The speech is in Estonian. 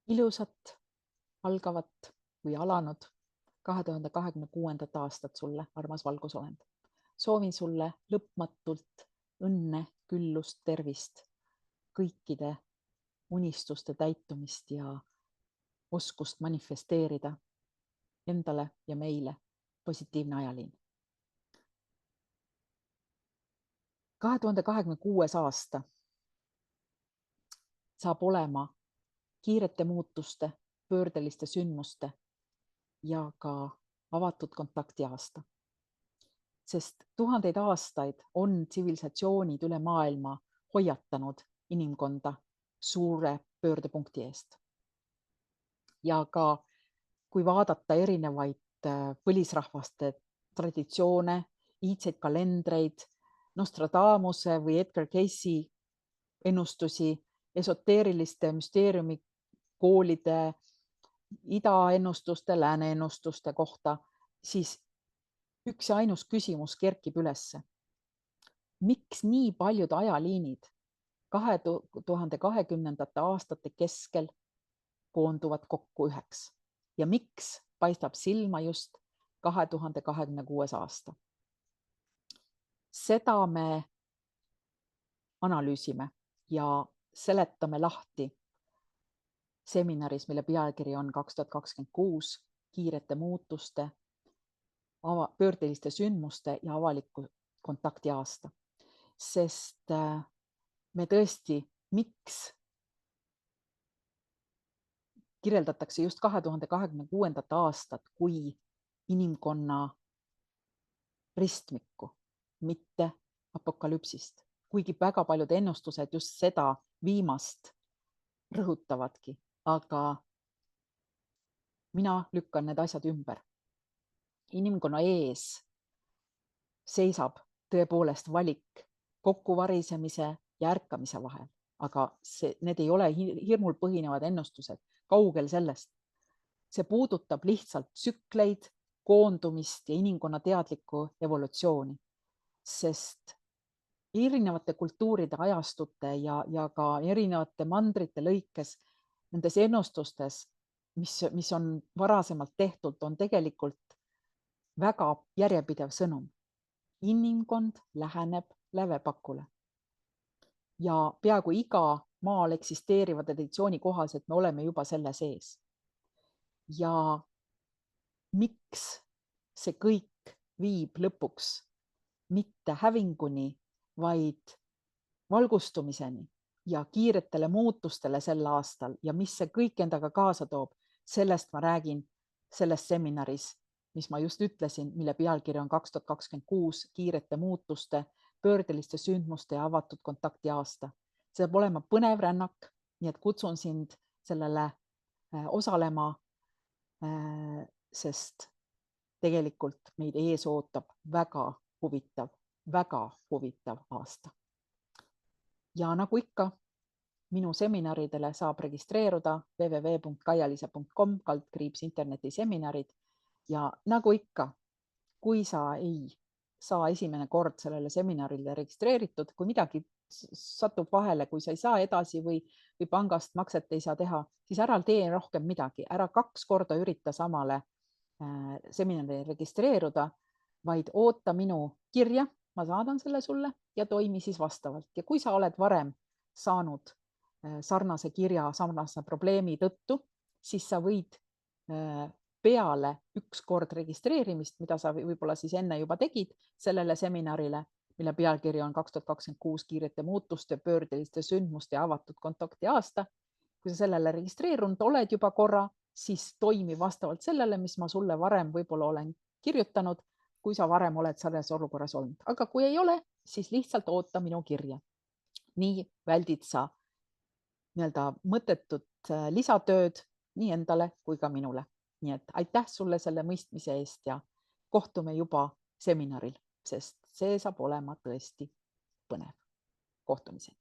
Ilusat, algavat või alanud 2026. aastat sulle, armas valgusolend. Soovin sulle lõpmatult õnne, küllust, tervist, kõikide unistuste täitumist ja oskust manifesteerida endale ja meile positiivne ajaliin. 2026. aasta saab olema kiirete muutuste, pöördeliste sündmuste ja ka avatud kontakti aasta. Sest tuhandeid aastaid on tsivilisatsioonid üle maailma hoiatanud inimkonda suure pöördepunkti eest. Ja ka kui vaadata erinevaid põlisrahvaste traditsioone, iidseid kalendreid, Nostradamuse või Edgar Casey ennustusi, esoteeriliste müsteeriumikoolide idaennustuste, lääne-ennustuste kohta, siis üks ja ainus küsimus kerkib ülesse. Miks nii paljud ajaliinid 2020. aastate keskel koonduvad kokku üheks ja miks paistab silma just 2026. aasta? Seda me analüüsime ja seletame lahti seminaris, mille pealkiri on 2026 kiirete muutuste, pöördeliste sündmuste ja avaliku kontakti aasta. Sest me tõesti, miks kirjeldatakse just 2026. aastat kui inimkonna ristmikku, mitte apokalüpsist. Kuigi väga paljud ennustused just seda viimast rõhutavadki, aga mina lükkan need asjad ümber. Inimkonna ees seisab tõepoolest valik kokkuvarisemise ja ärkamise vahel, aga need ei ole hirmul põhinevad ennustused, kaugel sellest. See puudutab lihtsalt tsükleid, koondumist ja inimkonna teadlikku evolutsiooni, sest erinevate kultuuride ajastute ja ka erinevate mandrite lõikes nendes ennustustes, mis on varasemalt tehtud, on tegelikult väga järjepidev sõnum. Inimkond läheneb lävepakule ja peaaegu iga maal eksisteeriva traditsiooni kohaselt me oleme juba selle sees. Ja miks see kõik viib lõpuks mitte hävinguni, vaid valgustumiseni ja kiiretele muutustele sel aastal ja mis see kõik endaga kaasa toob, sellest ma räägin selles seminaris, mis ma just ütlesin, mille pealkiri on 2026 kiirete muutuste, pöördeliste sündmuste ja avatud kontakti aasta. See saab olema põnev rännak, nii et kutsun sind sellele osalema, sest tegelikult meid ees ootab väga huvitav aasta. Ja nagu ikka, minu seminaridele saab registreeruda www.kaialise.com/internetiseminarid ja nagu ikka, kui sa ei saa esimene kord sellele seminarile registreeritud, kui midagi satub vahele, kui sa ei saa edasi või pangast makset ei saa teha, siis ära tee rohkem midagi, ära 2 korda ürita samale seminarile registreeruda, vaid oota minu kirja, ma saadan selle sulle ja toimi siis vastavalt. Ja kui sa oled varem saanud sarnase kirja, sarnase probleemi tõttu, siis sa võid peale 1 kord registreerimist, mida sa võib-olla siis enne juba tegid sellele seminarile, mille pealkiri on 2026 kiirete muutuste, pöördeliste sündmuste ja avatud kontakti aasta. Kui sa sellele registreerunud oled juba korra, siis toimi vastavalt sellele, mis ma sulle varem võib-olla olen kirjutanud, kui sa varem oled selles olukorras olnud. Aga kui ei ole, siis lihtsalt oota minu kirja. Nii väldid sa mõttetut lisatööd nii endale kui ka minule. Nii et aitäh sulle selle mõistmise eest ja kohtume juba seminaril, sest see saab olema tõesti põnev. Kohtumiseni.